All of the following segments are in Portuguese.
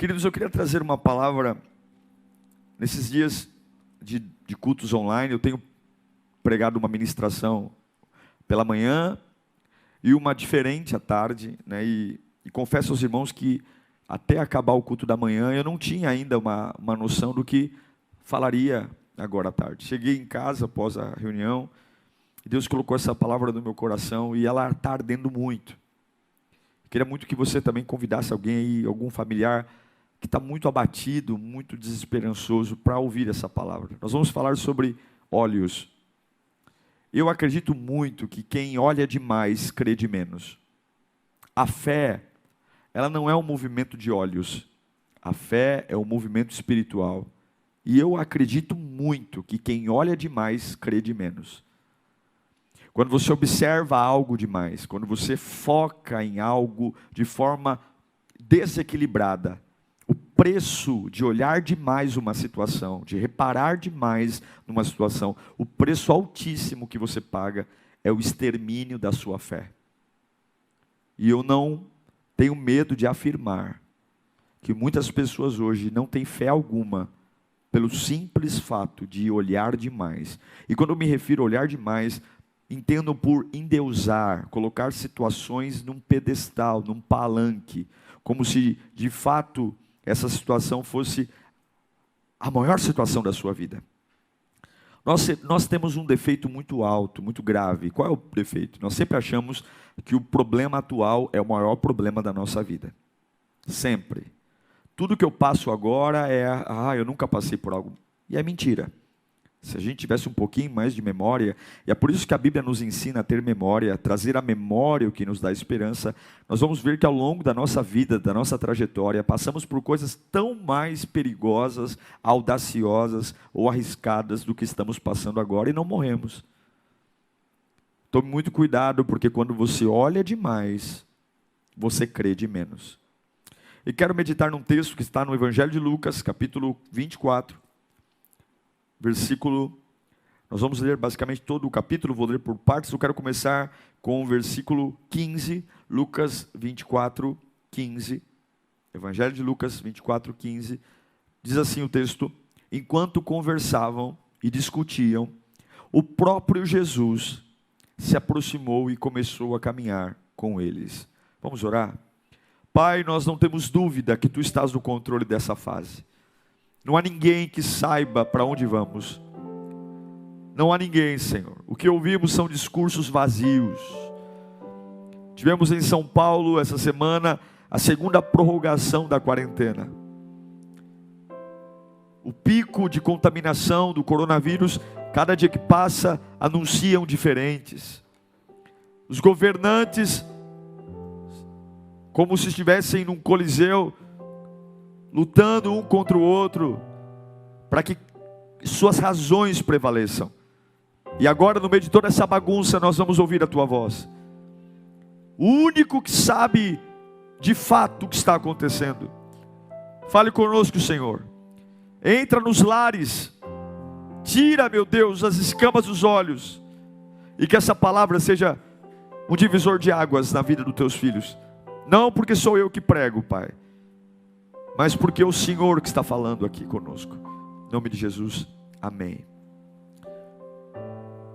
Queridos, eu queria trazer uma palavra nesses dias de cultos online. Eu tenho pregado uma ministração pela manhã e uma diferente à tarde, né? E confesso aos irmãos que até acabar o culto da manhã eu não tinha ainda uma noção do que falaria agora à tarde. Cheguei em casa após a reunião e Deus colocou essa palavra no meu coração e ela está ardendo muito. Queria muito que você também convidasse alguém aí, algum familiar que está muito abatido, muito desesperançoso, para ouvir essa palavra. Nós vamos falar sobre olhos. Eu acredito muito que quem olha demais crê de menos. A fé, ela não é um movimento de olhos. A fé é um movimento espiritual. E eu acredito muito que quem olha demais crê de menos. Quando você observa algo demais, quando você foca em algo de forma desequilibrada, o preço de olhar demais uma situação, de reparar demais numa situação, o preço altíssimo que você paga é o extermínio da sua fé. E eu não tenho medo de afirmar que muitas pessoas hoje não têm fé alguma pelo simples fato de olhar demais. E quando eu me refiro a olhar demais, entendo por endeusar, colocar situações num pedestal, num palanque, como se de fato essa situação fosse a maior situação da sua vida. Nós temos um defeito muito alto, muito grave. Qual é o defeito? Nós sempre achamos que o problema atual é o maior problema da nossa vida. Sempre. Tudo que eu passo agora eu nunca passei por algo. E é mentira. Se a gente tivesse um pouquinho mais de memória, e é por isso que a Bíblia nos ensina a ter memória, a trazer à memória o que nos dá esperança, nós vamos ver que ao longo da nossa vida, da nossa trajetória, passamos por coisas tão mais perigosas, audaciosas ou arriscadas do que estamos passando agora e não morremos. Tome muito cuidado, porque quando você olha demais, você crê de menos. E quero meditar num texto que está no Evangelho de Lucas, capítulo 24, versículo, nós vamos ler basicamente todo o capítulo, vou ler por partes. Eu quero começar com o versículo 15, Lucas 24, 15, Evangelho de Lucas 24, 15, diz assim o texto: enquanto conversavam e discutiam, o próprio Jesus se aproximou e começou a caminhar com eles. Vamos orar? Pai, nós não temos dúvida que Tu estás no controle dessa fase. Não há ninguém que saiba para onde vamos. Não há ninguém, Senhor. O que ouvimos são discursos vazios. Tivemos em São Paulo essa semana a segunda prorrogação da quarentena. O pico de contaminação do coronavírus, cada dia que passa, anunciam diferentes. Os governantes, como se estivessem num coliseu, lutando um contra o outro, para que suas razões prevaleçam. E agora, no meio de toda essa bagunça, nós vamos ouvir a Tua voz. O único que sabe de fato o que está acontecendo. Fale conosco, Senhor. Entra nos lares, tira, meu Deus, as escamas dos olhos, e que essa palavra seja um divisor de águas na vida dos Teus filhos. Não porque sou eu que prego, Pai, mas porque é o Senhor que está falando aqui conosco. Em nome de Jesus, amém.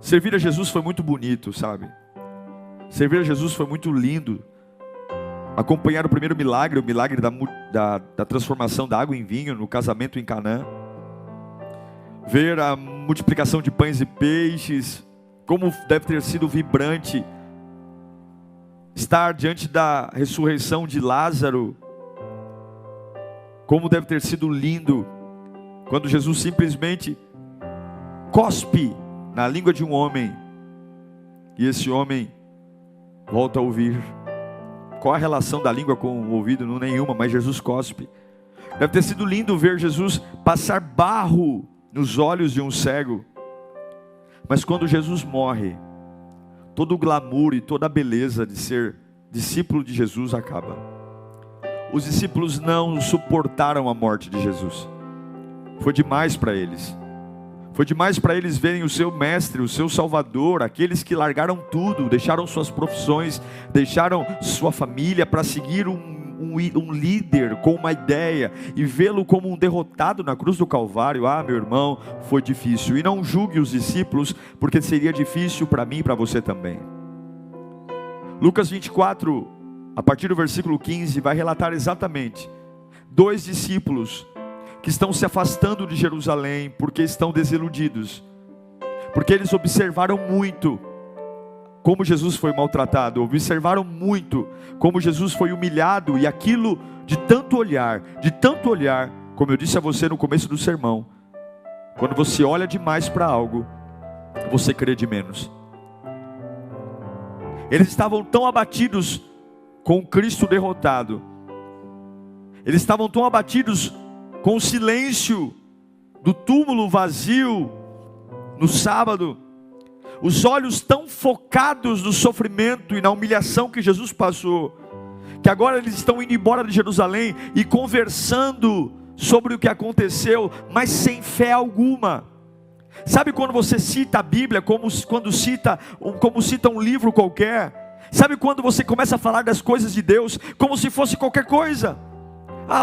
Servir a Jesus foi muito bonito, sabe? Servir a Jesus foi muito lindo. Acompanhar o primeiro milagre, o milagre da transformação da água em vinho, no casamento em Canaã. Ver a multiplicação de pães e peixes, como deve ter sido vibrante. Estar diante da ressurreição de Lázaro, como deve ter sido lindo, quando Jesus simplesmente cospe na língua de um homem, e esse homem volta a ouvir. Qual a relação da língua com o ouvido? Não, nenhuma, mas Jesus cospe. Deve ter sido lindo ver Jesus passar barro nos olhos de um cego. Mas quando Jesus morre, todo o glamour e toda a beleza de ser discípulo de Jesus acaba. Os discípulos não suportaram a morte de Jesus. Foi demais para eles. Foi demais para eles verem o seu mestre, o seu salvador, aqueles que largaram tudo, deixaram suas profissões, deixaram sua família para seguir um um líder com uma ideia e vê-lo como um derrotado na cruz do Calvário, meu irmão, foi difícil. E não julgue os discípulos, porque seria difícil para mim e para você também. Lucas 24, a partir do versículo 15, vai relatar exatamente 2 discípulos que estão se afastando de Jerusalém porque estão desiludidos, porque eles observaram muito como Jesus foi maltratado, observaram muito como Jesus foi humilhado, e aquilo de tanto olhar, como eu disse a você no começo do sermão, quando você olha demais para algo, você crê de menos. Eles estavam tão abatidos com Cristo derrotado, eles estavam tão abatidos com o silêncio do túmulo vazio no sábado, os olhos tão focados no sofrimento e na humilhação que Jesus passou, que agora eles estão indo embora de Jerusalém e conversando sobre o que aconteceu, mas sem fé alguma. Sabe quando você cita a Bíblia como cita um livro qualquer? Sabe quando você começa a falar das coisas de Deus como se fosse qualquer coisa?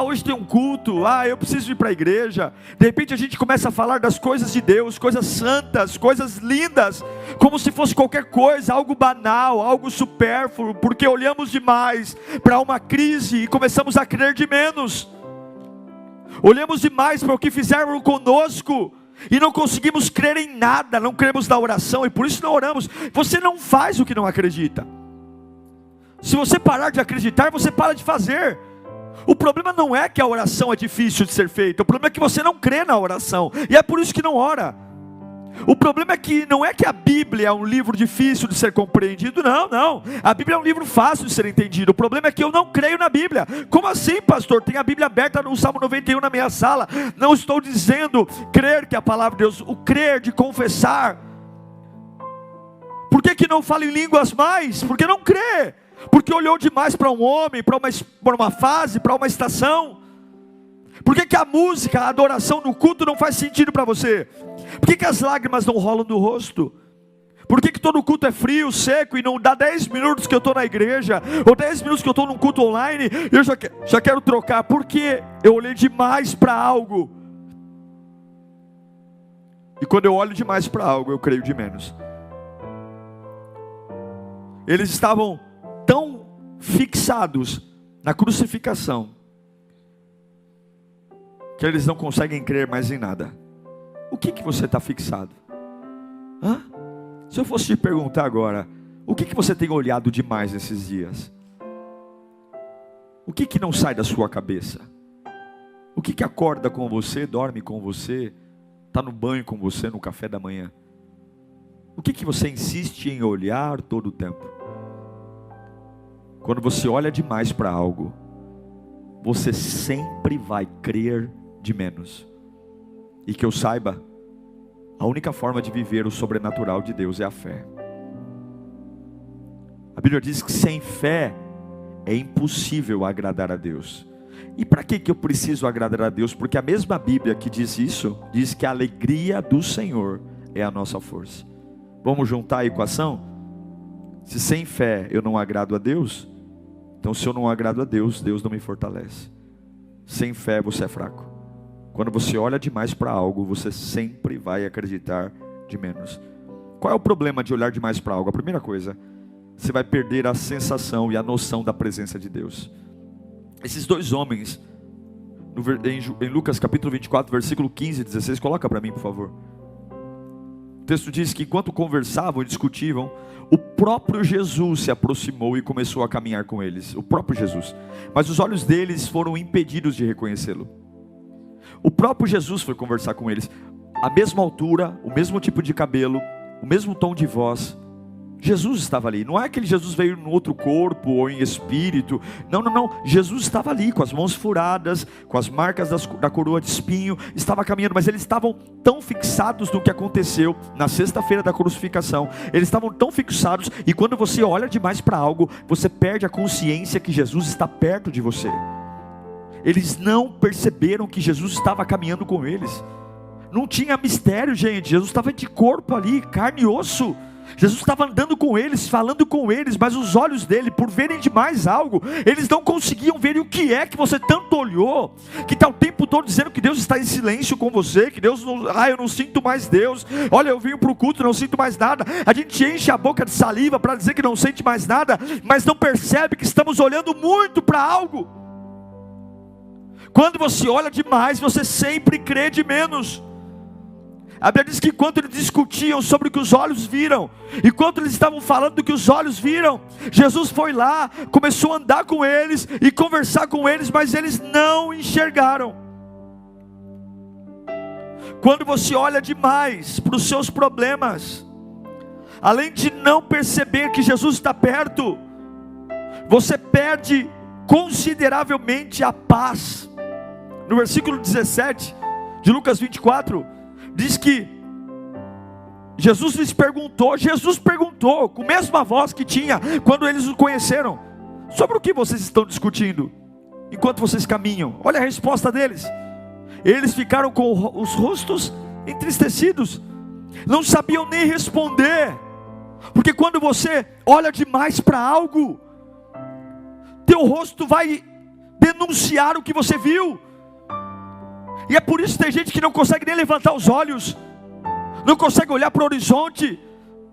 Hoje tem um culto, eu preciso ir para a igreja. De repente a gente começa a falar das coisas de Deus, coisas santas, coisas lindas, como se fosse qualquer coisa, algo banal, algo supérfluo, porque olhamos demais para uma crise e começamos a crer de menos. Olhamos demais para o que fizeram conosco e não conseguimos crer em nada, não cremos na oração e por isso não oramos. Você não faz o que não acredita. Se você parar de acreditar, você para de fazer. O problema não é que a oração é difícil de ser feita, o problema é que você não crê na oração, e é por isso que não ora. O problema é que não é que a Bíblia é um livro difícil de ser compreendido, não, a Bíblia é um livro fácil de ser entendido. O problema é que eu não creio na Bíblia. Como assim, pastor? Tem a Bíblia aberta no Salmo 91 na minha sala. Não estou dizendo crer que é a palavra de Deus, o crer de confessar. Por que não fala em línguas mais? Porque não crê. Porque olhou demais para um homem, para uma fase, para uma estação. Por que a música, a adoração no culto não faz sentido para você? Por que as lágrimas não rolam do rosto? Por que todo culto é frio, seco, e não dá 10 minutos que eu estou na igreja, ou 10 minutos que eu estou num culto online, e eu já quero trocar? Porque eu olhei demais para algo. E quando eu olho demais para algo, eu creio de menos. Eles estavam tão fixados na crucificação, que eles não conseguem crer mais em nada. O que você está fixado? Se eu fosse te perguntar agora, o que você tem olhado demais esses dias? O que não sai da sua cabeça? O que acorda com você, dorme com você, está no banho com você, no café da manhã? O que você insiste em olhar todo o tempo? Quando você olha demais para algo, você sempre vai crer de menos. E que eu saiba, a única forma de viver o sobrenatural de Deus é a fé. A Bíblia diz que sem fé é impossível agradar a Deus. E para que eu preciso agradar a Deus? Porque a mesma Bíblia que diz isso, diz que a alegria do Senhor é a nossa força. Vamos juntar a equação? Se sem fé eu não agrado a Deus, então se eu não agrado a Deus, Deus não me fortalece. Sem fé você é fraco. Quando você olha demais para algo, você sempre vai acreditar de menos. Qual é o problema de olhar demais para algo? A primeira coisa, você vai perder a sensação e a noção da presença de Deus. Esses 2 homens, em Lucas capítulo 24, versículo 15 e 16, coloca para mim, por favor. O texto diz que enquanto conversavam e discutiam, o próprio Jesus se aproximou e começou a caminhar com eles. O próprio Jesus. Mas os olhos deles foram impedidos de reconhecê-lo. O próprio Jesus foi conversar com eles. A mesma altura, o mesmo tipo de cabelo, o mesmo tom de voz. Jesus estava ali. Não é que Jesus veio em outro corpo ou em espírito. Não. Jesus estava ali com as mãos furadas, com as marcas da coroa de espinho. Estava caminhando, mas eles estavam tão fixados no que aconteceu na sexta-feira da crucificação. Eles estavam tão fixados, e quando você olha demais para algo, você perde a consciência que Jesus está perto de você. Eles não perceberam que Jesus estava caminhando com eles. Não tinha mistério, gente. Jesus estava de corpo ali, carne e osso. Jesus estava andando com eles, falando com eles, mas os olhos dele, por verem demais algo, eles não conseguiam ver o que é que você tanto olhou, que está o tempo todo dizendo que Deus está em silêncio com você, que Deus não, eu não sinto mais Deus, olha, eu vim para o culto, não sinto mais nada. A gente enche a boca de saliva para dizer que não sente mais nada, mas não percebe que estamos olhando muito para algo. Quando você olha demais, você sempre crê de menos. A Bíblia diz que enquanto eles discutiam sobre o que os olhos viram, enquanto eles estavam falando do que os olhos viram, Jesus foi lá, começou a andar com eles e conversar com eles, mas eles não enxergaram. Quando você olha demais para os seus problemas, além de não perceber que Jesus está perto, você perde consideravelmente a paz. No versículo 17 de Lucas 24, diz que Jesus perguntou, com a mesma voz que tinha quando eles o conheceram: sobre o que vocês estão discutindo enquanto vocês caminham? Olha a resposta deles. Eles ficaram com os rostos entristecidos, não sabiam nem responder, porque quando você olha demais para algo, teu rosto vai denunciar o que você viu. E é por isso que tem gente que não consegue nem levantar os olhos, não consegue olhar para o horizonte.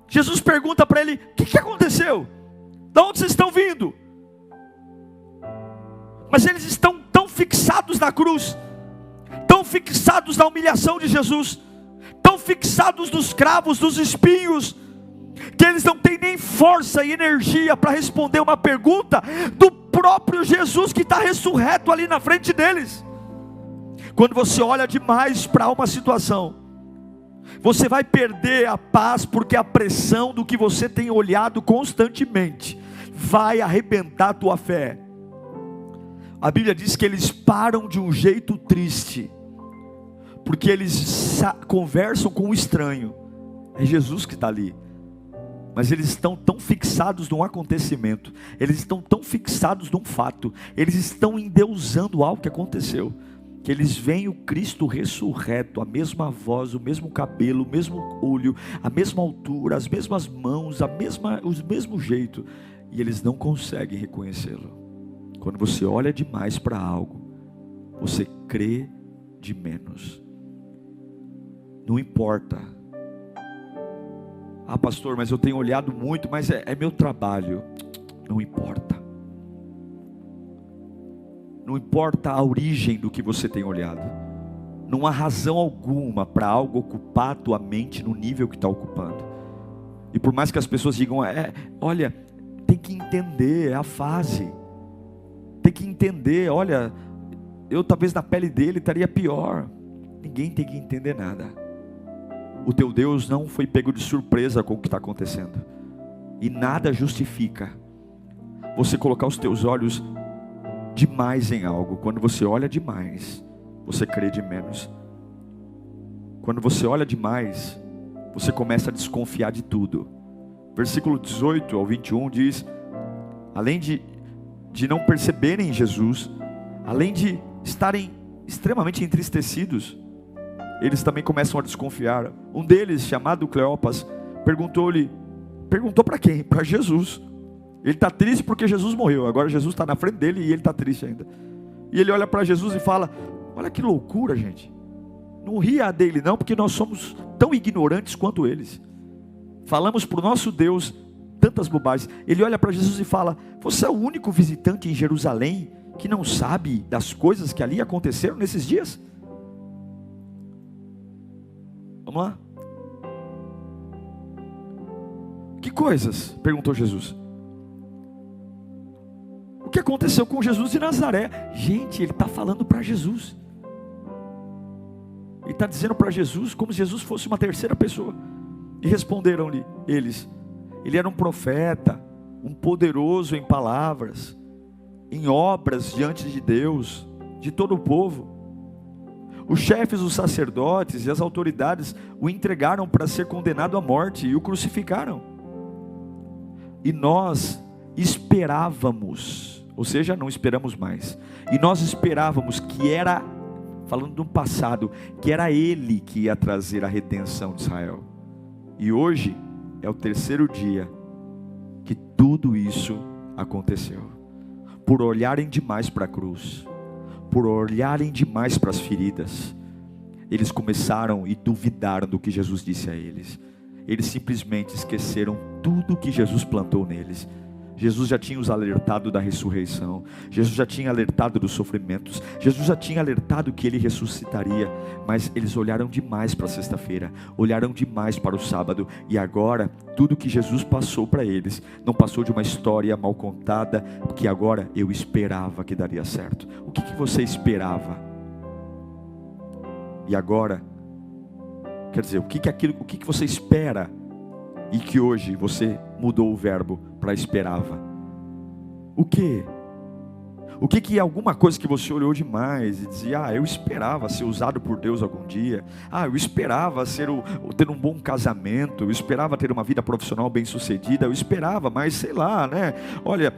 Jesus pergunta para ele: o que aconteceu? De onde vocês estão vindo? Mas eles estão tão fixados na cruz, tão fixados na humilhação de Jesus, tão fixados nos cravos, nos espinhos, que eles não têm nem força e energia para responder uma pergunta do próprio Jesus que está ressurreto ali na frente deles. Quando você olha demais para uma situação, você vai perder a paz, porque a pressão do que você tem olhado constantemente vai arrebentar a tua fé. A Bíblia diz que eles param de um jeito triste, porque eles conversam com um estranho. É Jesus que está ali, mas eles estão tão fixados num acontecimento, eles estão tão fixados num fato, eles estão endeusando algo que aconteceu, que eles veem o Cristo ressurreto, a mesma voz, o mesmo cabelo, o mesmo olho, a mesma altura, as mesmas mãos, o mesmo jeito, e eles não conseguem reconhecê-lo. Quando você olha demais para algo, você crê de menos. Não importa: ah, pastor, mas eu tenho olhado muito, mas é meu trabalho. Não importa. Não importa a origem do que você tem olhado. Não há razão alguma para algo ocupar a tua mente no nível que está ocupando. E por mais que as pessoas digam: olha, tem que entender, é a fase. Tem que entender, olha, eu talvez na pele dele estaria pior. Ninguém tem que entender nada. O teu Deus não foi pego de surpresa com o que está acontecendo. E nada justifica você colocar os teus olhos demais em algo. Quando você olha demais, você crê de menos. Quando você olha demais, você começa a desconfiar de tudo. Versículo 18 ao 21 diz: além de não perceberem Jesus, além de estarem extremamente entristecidos, eles também começam a desconfiar. Um deles, chamado Cleopas, perguntou para quem? Para Jesus. Ele está triste porque Jesus morreu. Agora Jesus está na frente dele e ele está triste ainda. E ele olha para Jesus e fala: olha que loucura, gente. Não ria dele não, porque nós somos tão ignorantes quanto eles. Falamos para o nosso Deus tantas bobagens. Ele olha para Jesus e fala: você é o único visitante em Jerusalém que não sabe das coisas que ali aconteceram nesses dias? Vamos lá. Que coisas? Perguntou Jesus. O que aconteceu com Jesus de Nazaré? Gente, ele está falando para Jesus. Ele está dizendo para Jesus como se Jesus fosse uma terceira pessoa. E responderam-lhe eles: ele era um profeta, um poderoso em palavras, em obras diante de Deus, de todo o povo. Os chefes, os sacerdotes e as autoridades o entregaram para ser condenado à morte e o crucificaram. E nós esperávamos, ou seja, não esperamos mais, e nós esperávamos que era, falando do passado, que era ele que ia trazer a redenção de Israel. E hoje é o terceiro dia que tudo isso aconteceu. Por olharem demais para a cruz, por olharem demais para as feridas, eles começaram e duvidaram do que Jesus disse a eles. Eles simplesmente esqueceram tudo que Jesus plantou neles. Jesus já tinha os alertado da ressurreição, Jesus já tinha alertado dos sofrimentos, Jesus já tinha alertado que Ele ressuscitaria, mas eles olharam demais para a sexta-feira, olharam demais para o sábado, e agora, tudo que Jesus passou para eles, não passou de uma história mal contada, que agora eu esperava que daria certo. O que você esperava? E agora, quer dizer, o que você espera, e que hoje você mudou o verbo para esperava? O que? O que alguma coisa que você olhou demais e dizia, eu esperava ser usado por Deus algum dia, eu esperava ter um bom casamento, eu esperava ter uma vida profissional bem sucedida, eu esperava, mas sei lá, né? Olha,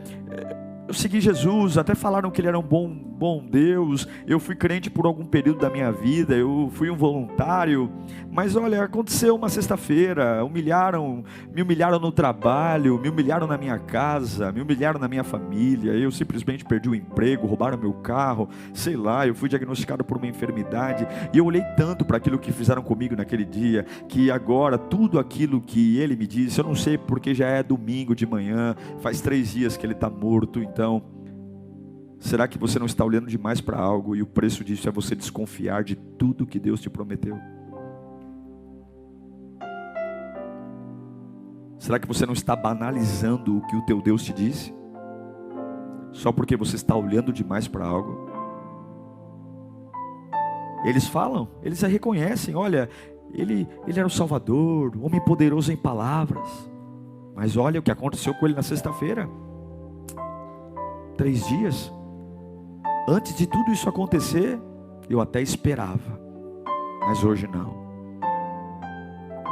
eu segui Jesus, até falaram que Ele era um bom Deus, eu fui crente por algum período da minha vida, eu fui um voluntário, mas olha, aconteceu uma sexta-feira, me humilharam no trabalho, me humilharam na minha casa, me humilharam na minha família, eu simplesmente perdi o emprego, roubaram meu carro, sei lá, eu fui diagnosticado por uma enfermidade, e eu olhei tanto para aquilo que fizeram comigo naquele dia, que agora tudo aquilo que Ele me disse, eu não sei porque já é domingo de manhã, faz 3 dias que Ele está morto. Então, será que você não está olhando demais para algo e o preço disso é você desconfiar de tudo que Deus te prometeu? Será que você não está banalizando o que o teu Deus te disse? Só porque você está olhando demais para algo? Eles falam, eles reconhecem, olha, ele era o Salvador, o homem poderoso em palavras. Mas olha o que aconteceu com ele na sexta-feira. 3 dias. Antes de tudo isso acontecer, eu até esperava, mas hoje não.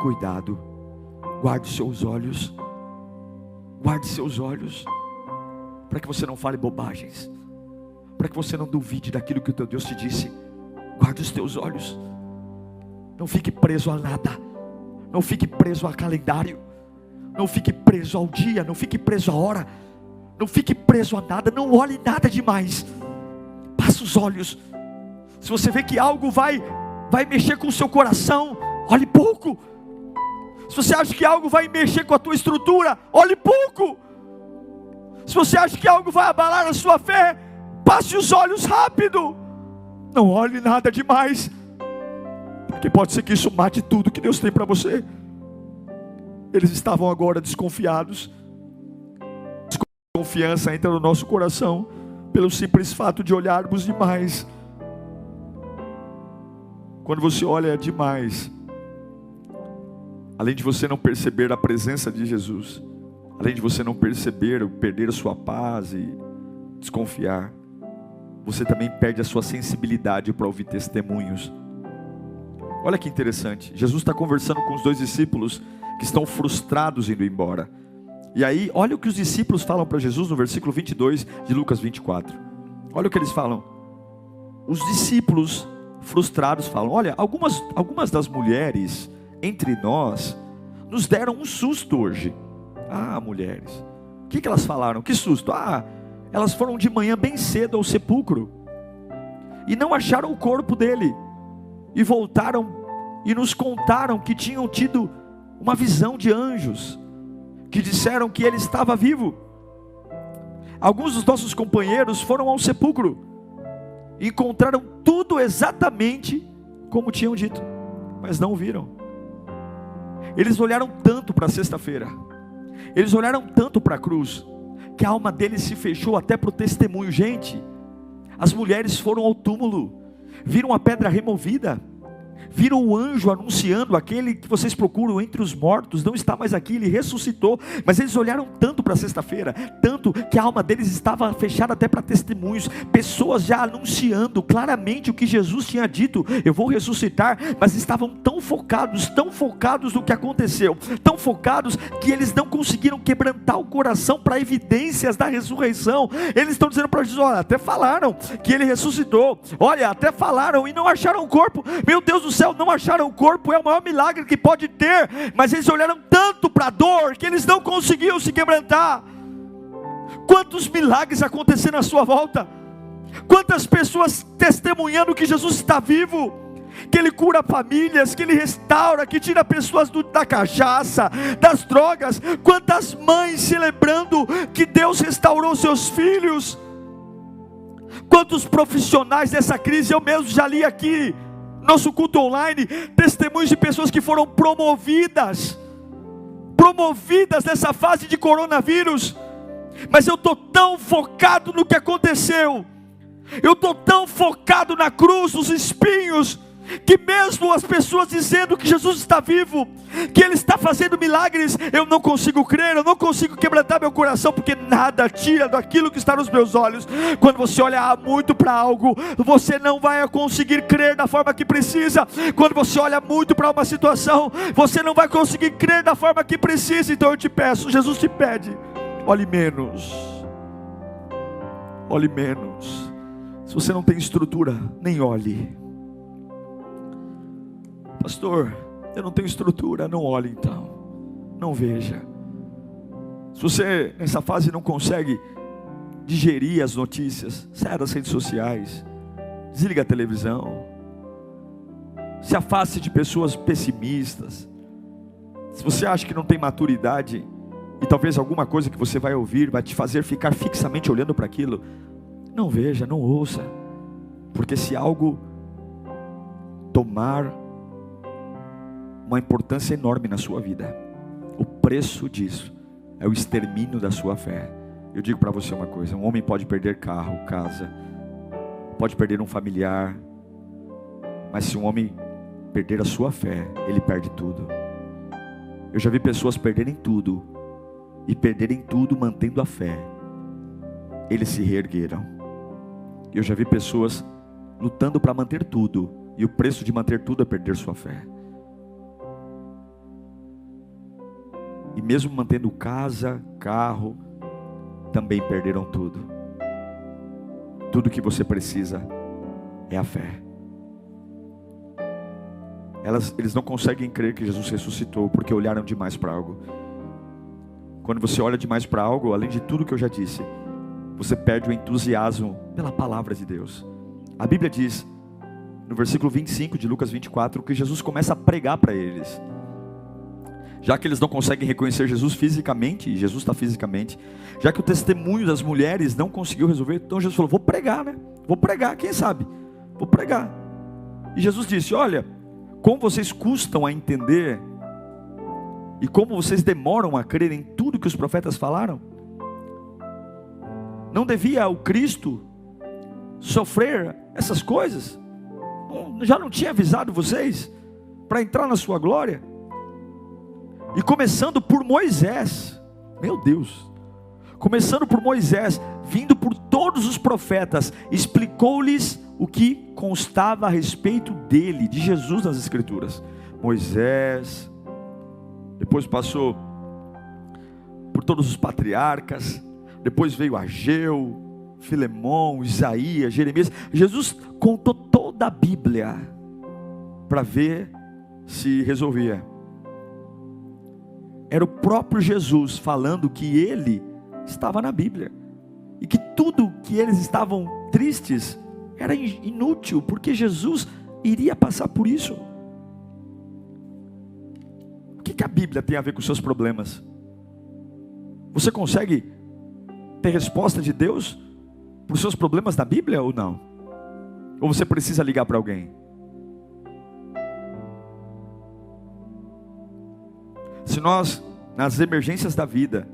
Cuidado, guarde seus olhos, para que você não fale bobagens, para que você não duvide daquilo que o teu Deus te disse. Guarde os teus olhos, não fique preso a nada, não fique preso a calendário, não fique preso ao dia, não fique preso à hora, não fique preso a nada, não olhe nada demais. Passe os olhos. Se você vê que algo vai mexer com o seu coração, olhe pouco. Se você acha que algo vai mexer com a tua estrutura, olhe pouco. Se você acha que algo vai abalar a sua fé, passe os olhos rápido. Não olhe nada demais, porque pode ser que isso mate tudo que Deus tem para você. Eles estavam agora desconfiados. Confiança entra no nosso coração pelo simples fato de olharmos demais. Quando você olha demais, além de você não perceber a presença de Jesus, além de você não perder a sua paz e desconfiar, você também perde a sua sensibilidade para ouvir testemunhos. Olha que interessante, Jesus está conversando com os 2 discípulos que estão frustrados indo embora. E aí, olha o que os discípulos falam para Jesus no versículo 22 de Lucas 24. Olha o que eles falam. Os discípulos frustrados falam, olha, algumas das mulheres entre nós nos deram um susto hoje. Mulheres, o que elas falaram? Que susto? Elas foram de manhã bem cedo ao sepulcro e não acharam o corpo dele, e voltaram e nos contaram que tinham tido uma visão de anjos que disseram que ele estava vivo. Alguns dos nossos companheiros foram ao sepulcro e encontraram tudo exatamente como tinham dito, mas não o viram. Eles olharam tanto para a sexta-feira, eles olharam tanto para a cruz, que a alma deles se fechou até para o testemunho. Gente, as mulheres foram ao túmulo, viram a pedra removida, viram o anjo anunciando, aquele que vocês procuram entre os mortos não está mais aqui, ele ressuscitou. Mas eles olharam tanto para sexta-feira, tanto que a alma deles estava fechada até para testemunhos, pessoas já anunciando claramente o que Jesus tinha dito, eu vou ressuscitar, mas estavam tão focados no que aconteceu, tão focados que eles não conseguiram quebrantar o coração para evidências da ressurreição. Eles estão dizendo para Jesus, olha, até falaram que ele ressuscitou, olha, até falaram e não acharam o corpo. Meu Deus do céu, não acharam o corpo, é o maior milagre que pode ter, mas eles olharam tanto para a dor, que eles não conseguiam se quebrantar. Quantos milagres aconteceram à sua volta? Quantas pessoas testemunhando que Jesus está vivo, que Ele cura famílias, que Ele restaura, que tira pessoas da cachaça, das drogas. Quantas mães celebrando que Deus restaurou seus filhos. Quantos profissionais dessa crise, eu mesmo já li aqui, nosso culto online, testemunhos de pessoas que foram promovidas nessa fase de coronavírus. Mas eu estou tão focado no que aconteceu, eu estou tão focado na cruz, nos espinhos, que mesmo as pessoas dizendo que Jesus está vivo, que Ele está fazendo milagres, eu não consigo crer, eu não consigo quebrantar meu coração, porque nada tira daquilo que está nos meus olhos. Quando você olha muito para algo, você não vai conseguir crer da forma que precisa. Quando você olha muito para uma situação, você não vai conseguir crer da forma que precisa. Então eu te peço, Jesus te pede, olhe menos, olhe menos. Se você não tem estrutura, nem olhe. Pastor, eu não tenho estrutura. Não olhe então, não veja. Se você nessa fase não consegue digerir as notícias, saia das redes sociais, desliga a televisão, se afaste de pessoas pessimistas. Se você acha que não tem maturidade, e talvez alguma coisa que você vai ouvir vai te fazer ficar fixamente olhando para aquilo, não veja, não ouça, porque se algo tomar uma importância enorme na sua vida, o preço disso é o extermínio da sua fé. Eu digo para você uma coisa: um homem pode perder carro, casa, pode perder um familiar, mas se um homem perder a sua fé, ele perde tudo. Eu já vi pessoas perderem tudo, e perderem tudo mantendo a fé, eles se reergueram. Eu já vi pessoas lutando para manter tudo, e o preço de manter tudo é perder sua fé. E mesmo mantendo casa, carro, também perderam tudo. Tudo que você precisa é a fé. Eles não conseguem crer que Jesus ressuscitou, porque olharam demais para algo. Quando você olha demais para algo, além de tudo que eu já disse, você perde o entusiasmo pela palavra de Deus. A Bíblia diz, no versículo 25 de Lucas 24, que Jesus começa a pregar para eles. Já que eles não conseguem reconhecer Jesus fisicamente, e Jesus está fisicamente, já que o testemunho das mulheres não conseguiu resolver, então Jesus falou: vou pregar, né? Vou pregar, quem sabe? Vou pregar. E Jesus disse: olha, como vocês custam a entender, e como vocês demoram a crer em tudo que os profetas falaram. Não devia o Cristo sofrer essas coisas? Já não tinha avisado vocês para entrar na sua glória? E começando por Moisés, meu Deus, começando por Moisés, vindo por todos os profetas, explicou-lhes o que constava a respeito dele, de Jesus nas Escrituras. Moisés, depois passou por todos os patriarcas, depois veio Ageu, Filemão, Isaías, Jeremias. Jesus contou toda a Bíblia para ver se resolvia. Era o próprio Jesus falando que ele estava na Bíblia, e que tudo que eles estavam tristes era inútil, porque Jesus iria passar por isso. O que a Bíblia tem a ver com os seus problemas? Você consegue ter resposta de Deus para os seus problemas na Bíblia ou não? Ou você precisa ligar para alguém? Se nós, nas emergências da vida,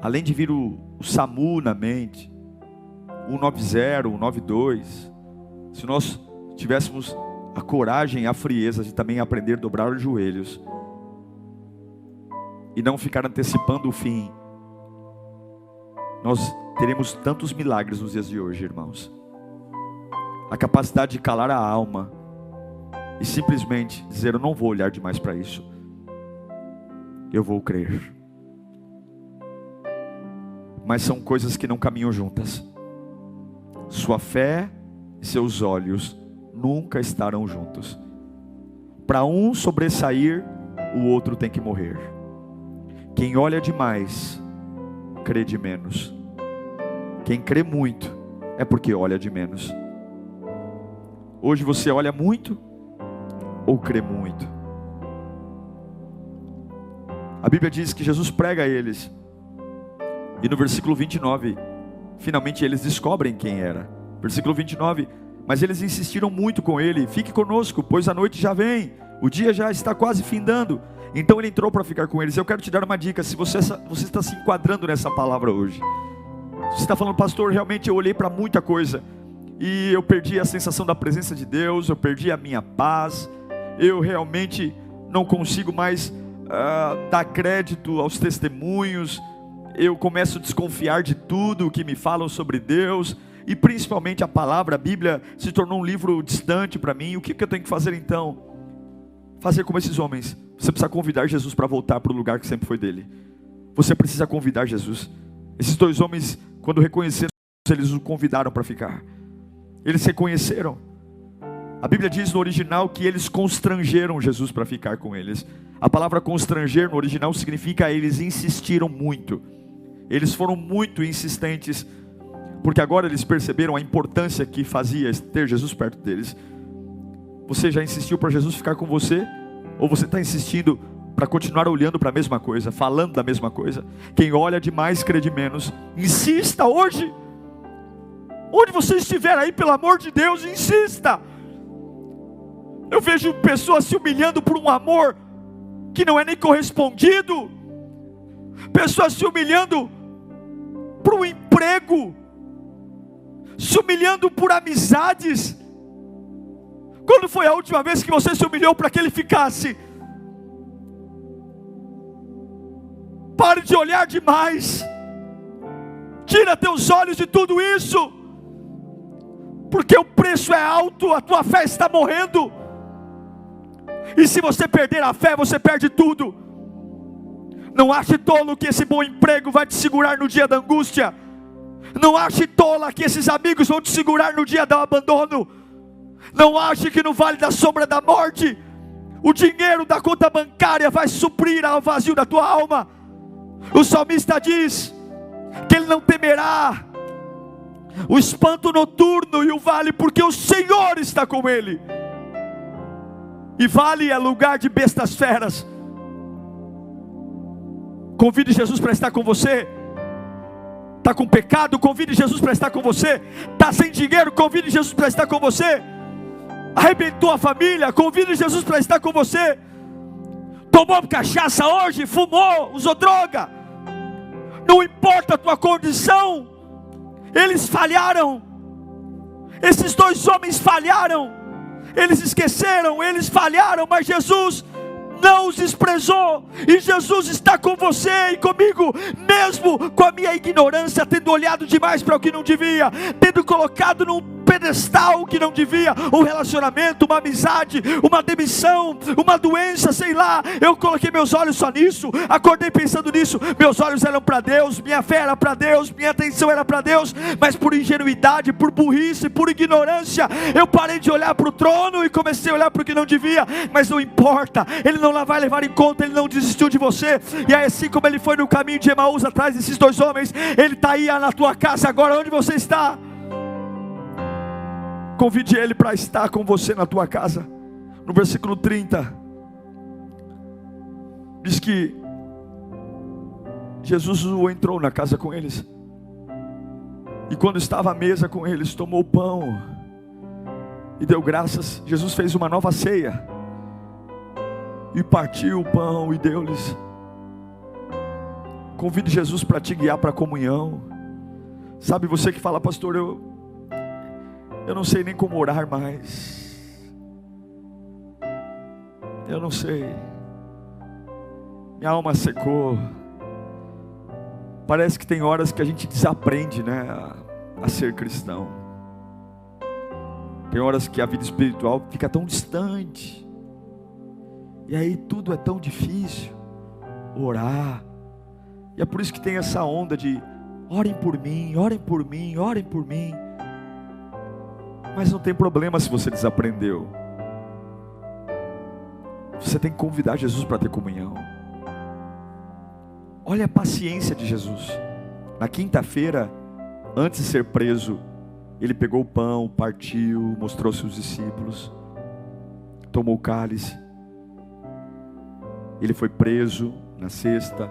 além de vir o SAMU na mente, o 190, o 192, se nós tivéssemos a coragem e a frieza de também aprender a dobrar os joelhos e não ficar antecipando o fim, nós teremos tantos milagres nos dias de hoje, irmãos. A capacidade de calar a alma e simplesmente dizer: eu não vou olhar demais para isso, eu vou crer. Mas são coisas que não caminham juntas. Sua fé e seus olhos nunca estarão juntos. Para um sobressair, o outro tem que morrer. Quem olha demais, crê de menos. Quem crê muito, é porque olha de menos. Hoje você olha muito ou crê muito? A Bíblia diz que Jesus prega a eles. E no versículo 29, finalmente eles descobrem quem era. Versículo 29, mas eles insistiram muito com ele: fique conosco, pois a noite já vem, o dia já está quase findando. Então ele entrou para ficar com eles. Eu quero te dar uma dica, se você está se enquadrando nessa palavra hoje. Você está falando: pastor, realmente eu olhei para muita coisa e eu perdi a sensação da presença de Deus, eu perdi a minha paz, eu realmente não consigo mais dar crédito aos testemunhos, eu começo a desconfiar de tudo que me falam sobre Deus, e principalmente a palavra, a Bíblia se tornou um livro distante para mim. O que eu tenho que fazer então? Fazer como esses homens. Você precisa convidar Jesus para voltar para o lugar que sempre foi dele. Você precisa convidar Jesus. Esses dois homens, quando reconheceram, eles o convidaram para ficar. Eles reconheceram. A Bíblia diz no original que eles constrangeram Jesus para ficar com eles. A palavra constranger no original significa eles insistiram muito. Eles foram muito insistentes, porque agora eles perceberam a importância que fazia ter Jesus perto deles. Você já insistiu para Jesus ficar com você? Ou você está insistindo para continuar olhando para a mesma coisa, falando da mesma coisa? Quem olha demais crê de menos. Insista hoje. Onde você estiver aí, pelo amor de Deus, insista. Eu vejo pessoas se humilhando por um amor que não é nem correspondido. Pessoas se humilhando por um emprego, se humilhando por amizades. Quando foi a última vez que você se humilhou para que ele ficasse? Pare de olhar demais. Tira teus olhos de tudo isso, porque o preço é alto, a tua fé está morrendo. E se você perder a fé, você perde tudo. Não ache tolo que esse bom emprego vai te segurar no dia da angústia. Não ache tola que esses amigos vão te segurar no dia do abandono. Não ache que no vale da sombra da morte o dinheiro da conta bancária vai suprir ao vazio da tua alma. O salmista diz que ele não temerá o espanto noturno e o vale, porque o Senhor está com ele. E vale é lugar de bestas feras. Convide Jesus para estar com você. Está com pecado? Convide Jesus para estar com você. Está sem dinheiro? Convide Jesus para estar com você. Arrebentou a família? Convide Jesus para estar com você. Tomou cachaça hoje? Fumou? Usou droga? Não importa a tua condição. Eles falharam. Esses dois homens falharam. Eles esqueceram, eles falharam, mas Jesus não os desprezou. E Jesus está com você e comigo, mesmo com a minha ignorância, tendo olhado demais para o que não devia, tendo colocado num pedestal que não devia, um relacionamento, uma amizade, uma demissão, uma doença, sei lá. Eu coloquei meus olhos só nisso, acordei pensando nisso. Meus olhos eram para Deus, minha fé era para Deus, minha atenção era para Deus, mas por ingenuidade, por burrice, por ignorância, eu parei de olhar para o trono e comecei a olhar para o que não devia. Mas não importa, Ele não vai levar em conta, Ele não desistiu de você. E aí, assim como Ele foi no caminho de Emaús atrás desses dois homens, Ele está aí na tua casa agora, onde você está. Convide Ele para estar com você na tua casa. No versículo 30 diz que Jesus entrou na casa com eles, e quando estava à mesa com eles, tomou o pão e deu graças. Jesus fez uma nova ceia e partiu o pão e deu-lhes. Convide Jesus para te guiar para a comunhão. Sabe, você que fala: pastor, eu não sei nem como orar mais. Eu não sei. Minha alma secou. Parece que tem horas que a gente desaprende, né, a ser cristão. Tem horas que a vida espiritual fica tão distante. E aí tudo é tão difícil. Orar. E é por isso que tem essa onda de: orem por mim, orem por mim, orem por mim. Mas não tem problema se você desaprendeu. Você tem que convidar Jesus para ter comunhão. Olha a paciência de Jesus. Na quinta-feira, antes de ser preso, ele pegou o pão, partiu, mostrou aos seus discípulos, tomou o cálice. Ele foi preso na sexta,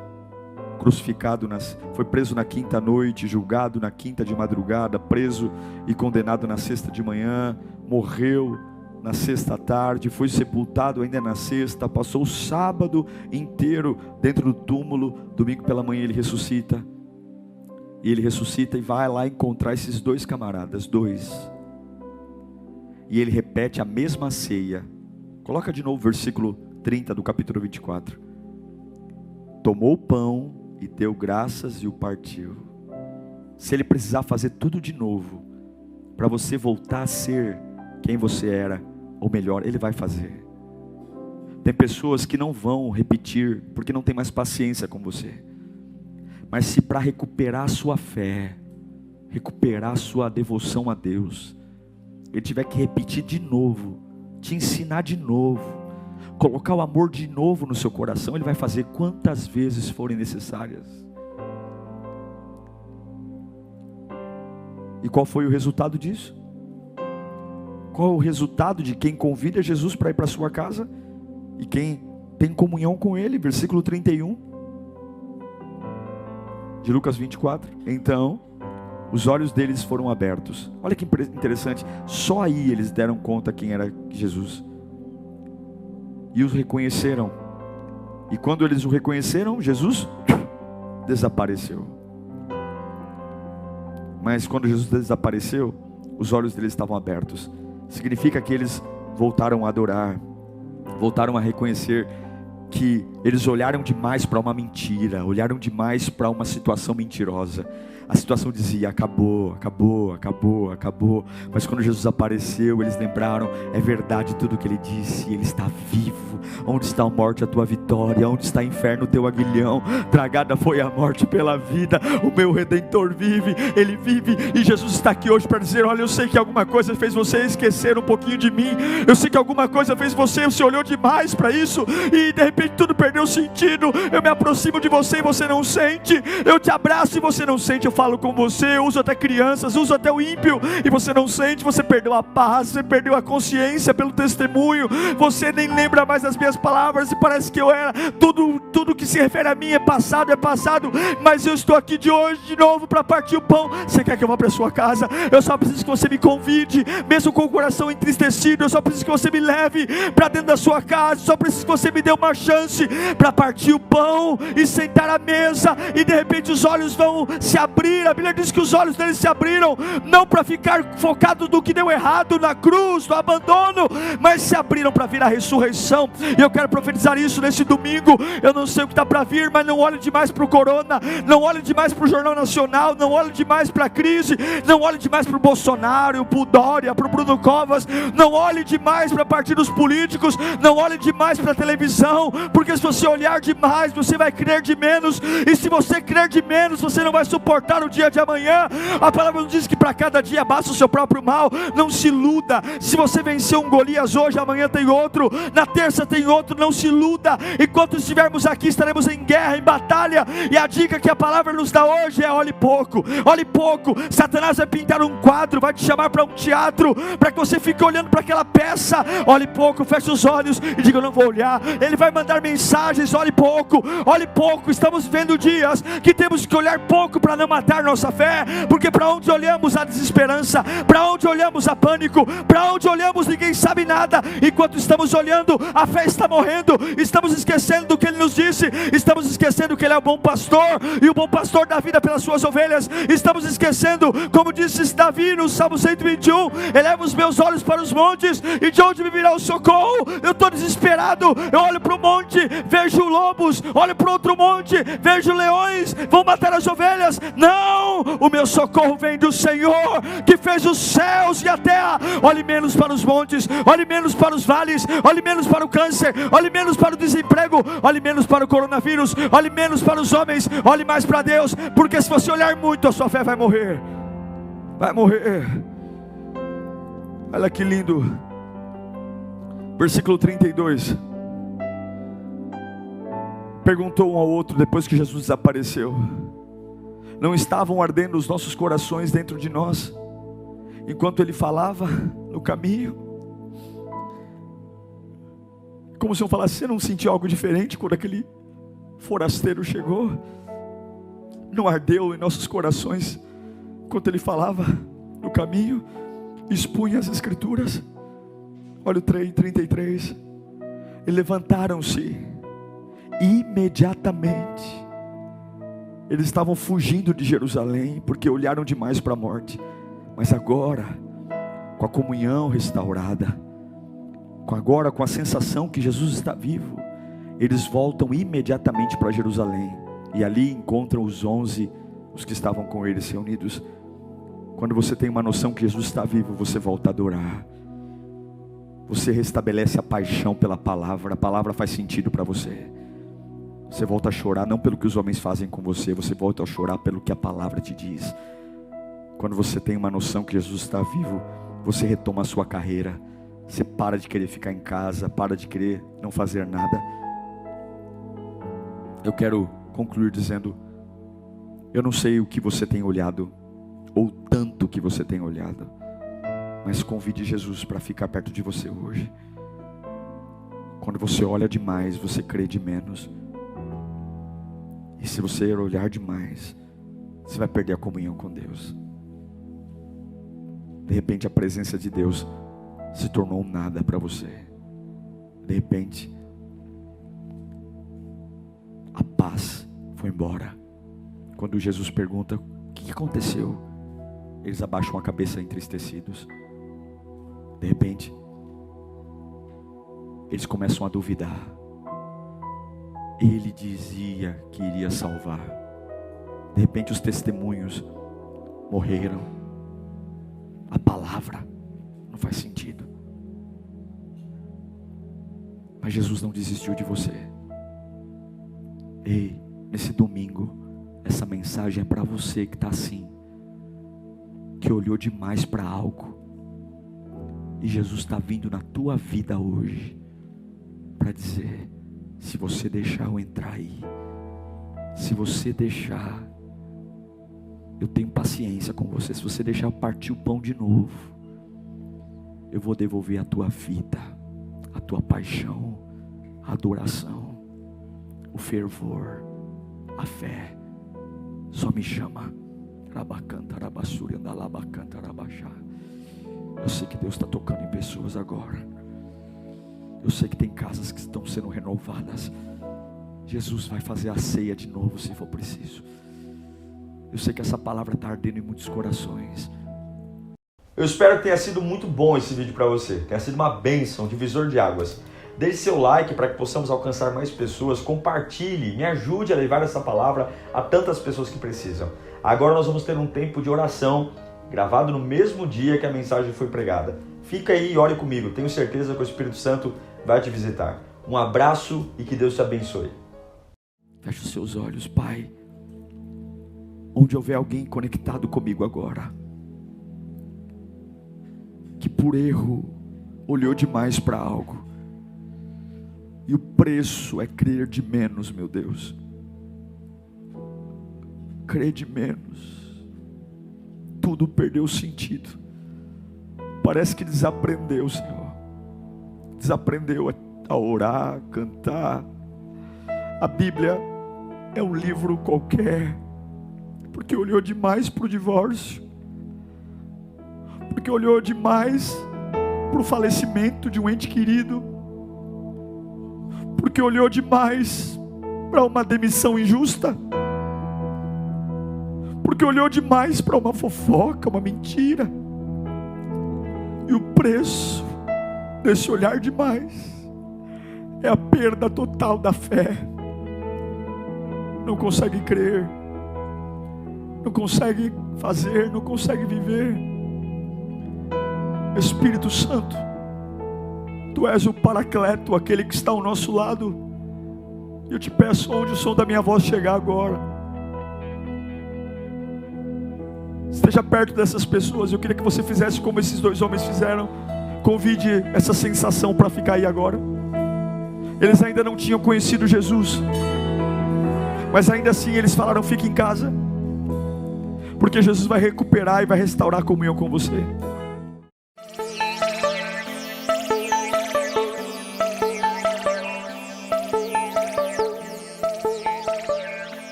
crucificado, foi preso na quinta noite, julgado na quinta de madrugada, preso e condenado na sexta de manhã, morreu na sexta tarde, foi sepultado ainda na sexta, passou o sábado inteiro dentro do túmulo, domingo pela manhã ele ressuscita. E ele ressuscita e vai lá encontrar esses dois camaradas, e ele repete a mesma ceia. Coloca de novo o versículo 30 do capítulo 24. Tomou o pão e deu graças e o partiu. Se ele precisar fazer tudo de novo, para você voltar a ser quem você era, ou melhor, ele vai fazer. Tem pessoas que não vão repetir, porque não tem mais paciência com você. Mas se para recuperar a sua fé, recuperar a sua devoção a Deus, ele tiver que repetir de novo, te ensinar de novo, colocar o amor de novo no seu coração, ele vai fazer quantas vezes forem necessárias. E qual foi o resultado disso? Qual é o resultado de quem convida Jesus para ir para a sua casa? E quem tem comunhão com ele? Versículo 31 de Lucas 24. Então, os olhos deles foram abertos. Olha que interessante. Só aí eles deram conta quem era Jesus. E os reconheceram. E quando eles o reconheceram, Jesus desapareceu. Mas quando Jesus desapareceu, os olhos deles estavam abertos. Significa que eles voltaram a adorar, voltaram a reconhecer que eles olharam demais para uma mentira, olharam demais para uma situação mentirosa. A situação dizia: acabou, acabou, acabou, acabou. Mas quando Jesus apareceu, eles lembraram: é verdade tudo que ele disse, ele está vivo. Onde está a morte, a tua vitória? Onde está o inferno, o teu aguilhão? Tragada foi a morte pela vida, o meu Redentor vive, ele vive. E Jesus está aqui hoje para dizer: olha, eu sei que alguma coisa fez você esquecer um pouquinho de mim, eu sei que alguma coisa fez você olhou demais para isso, e de repente tudo perdeu sentido. Eu me aproximo de você e você não sente, eu te abraço e você não sente, eu falo com você, eu uso até crianças, uso até o ímpio, e você não sente. Você perdeu a paz, você perdeu a consciência pelo testemunho, você nem lembra mais das minhas palavras, e parece que eu era, tudo que se refere a mim é passado, mas eu estou aqui de hoje de novo para partir o pão. Você quer que eu vá para a sua casa? Eu só preciso que você me convide, mesmo com o coração entristecido, eu só preciso que você me leve para dentro da sua casa, só preciso que você me dê uma chance para partir o pão e sentar à mesa, e de repente os olhos vão se abrir. A Bíblia diz que os olhos deles se abriram, não para ficar focado no que deu errado na cruz, no abandono, mas se abriram para vir a ressurreição. E eu quero profetizar isso nesse domingo. Eu não sei o que está para vir, mas não olhe demais para o corona, não olhe demais para o Jornal Nacional, não olhe demais para a crise, não olhe demais para o Bolsonaro, para o Dória, para o Bruno Covas, não olhe demais para partidos políticos, não olhe demais para a televisão, porque se você olhar demais, você vai crer de menos, e se você crer de menos, você não vai suportar o dia de amanhã. A palavra nos diz que para cada dia basta o seu próprio mal. Não se iluda. Se você venceu um Golias hoje, amanhã tem outro, na terça tem outro. Não se iluda. Enquanto estivermos aqui, estaremos em guerra, em batalha. E a dica que a palavra nos dá hoje é: olhe pouco, olhe pouco. Satanás vai pintar um quadro, vai te chamar para um teatro, para que você fique olhando para aquela peça. Olhe pouco, feche os olhos e diga: eu não vou olhar. Ele vai mandar mensagens: olhe pouco, olhe pouco. Estamos vivendo dias que temos que olhar pouco para não matar nossa fé, porque para onde olhamos há desesperança, para onde olhamos há pânico, para onde olhamos ninguém sabe nada. Enquanto estamos olhando, a fé está morrendo. Estamos esquecendo do que Ele nos disse, estamos esquecendo que Ele é o bom pastor, e o bom pastor dá vida pelas suas ovelhas. Estamos esquecendo, como disse Davi no Salmo 121, eleva os meus olhos para os montes, e de onde me virá o socorro? Eu estou desesperado, eu olho para o monte, vejo lobos, olho para outro monte, vejo leões, vão matar as ovelhas. Não, o meu socorro vem do Senhor, que fez os céus e a terra. Olhe menos para os montes, olhe menos para os vales, olhe menos para o câncer, olhe menos para o desemprego, olhe menos para o coronavírus, olhe menos para os homens, olhe mais para Deus, porque se você olhar muito, a sua fé vai morrer. Vai morrer. Olha que lindo. Versículo 32. Perguntou um ao outro depois que Jesus desapareceu: não estavam ardendo os nossos corações dentro de nós, enquanto Ele falava no caminho? Como se eu falasse: você não sentiu algo diferente quando aquele forasteiro chegou? Não ardeu em nossos corações enquanto Ele falava no caminho, expunha as Escrituras? Olha o 33. E levantaram-se imediatamente. Eles estavam fugindo de Jerusalém porque olharam demais para a morte. Mas agora, com a comunhão restaurada, agora com a sensação que Jesus está vivo, eles voltam imediatamente para Jerusalém. E ali encontram os 11, os que estavam com eles reunidos. Quando você tem uma noção que Jesus está vivo, você volta a adorar. Você restabelece a paixão pela palavra. A palavra faz sentido para você. Você volta a chorar não pelo que os homens fazem com você. Você volta a chorar pelo que a palavra te diz. Quando você tem uma noção que Jesus está vivo, você retoma a sua carreira. Você para de querer ficar em casa, para de querer não fazer nada. Eu quero concluir dizendo: eu não sei o que você tem olhado, ou tanto que você tem olhado, mas convide Jesus para ficar perto de você hoje. Quando você olha demais, você crê de menos. E se você olhar demais, você vai perder a comunhão com Deus. De repente a presença de Deus se tornou um nada para você. De repente a paz foi embora. Quando Jesus pergunta: o que aconteceu? Eles abaixam a cabeça entristecidos. De repente eles começam a duvidar. Ele dizia que iria salvar. De repente os testemunhos morreram. A palavra não faz sentido. Mas Jesus não desistiu de você. Ei, nesse domingo, essa mensagem é para você que está assim, que olhou demais para algo, e Jesus está vindo na tua vida hoje para dizer: se você deixar eu entrar aí, se você deixar, eu tenho paciência com você. Se você deixar eu partir o pão de novo, eu vou devolver a tua vida, a tua paixão, a adoração, o fervor, a fé. Só me chama. Eu sei que Deus está tocando em pessoas agora. Eu sei que tem casas que estão sendo renovadas. Jesus vai fazer a ceia de novo se for preciso. Eu sei que essa palavra está ardendo em muitos corações. Eu espero que tenha sido muito bom esse vídeo para você. Tenha sido uma bênção, divisor de águas. Deixe seu like para que possamos alcançar mais pessoas. Compartilhe, me ajude a levar essa palavra a tantas pessoas que precisam. Agora nós vamos ter um tempo de oração, gravado no mesmo dia que a mensagem foi pregada. Fica aí e ore comigo. Tenho certeza que o Espírito Santo vai te visitar. Um abraço e que Deus te abençoe. Feche os seus olhos, Pai. Onde houver alguém conectado comigo agora, que por erro olhou demais para algo, e o preço é crer de menos, meu Deus. Crer de menos. Tudo perdeu sentido. Parece que desaprendeu, Senhor. Desaprendeu a orar, cantar. A Bíblia é um livro qualquer, porque olhou demais para o divórcio, porque olhou demais para o falecimento de um ente querido, porque olhou demais para uma demissão injusta, porque olhou demais para uma fofoca, uma mentira. E o preço desse olhar demais é a perda total da fé. Não consegue crer, não consegue fazer, não consegue viver. Espírito Santo, Tu és o Paracleto, aquele que está ao nosso lado. Eu te peço, onde o som da minha voz chegar agora, esteja perto dessas pessoas. Eu queria que você fizesse como esses 2 homens fizeram. Convide essa sensação para ficar aí agora. Eles ainda não tinham conhecido Jesus, mas ainda assim eles falaram: fique em casa, porque Jesus vai recuperar e vai restaurar a comunhão com você.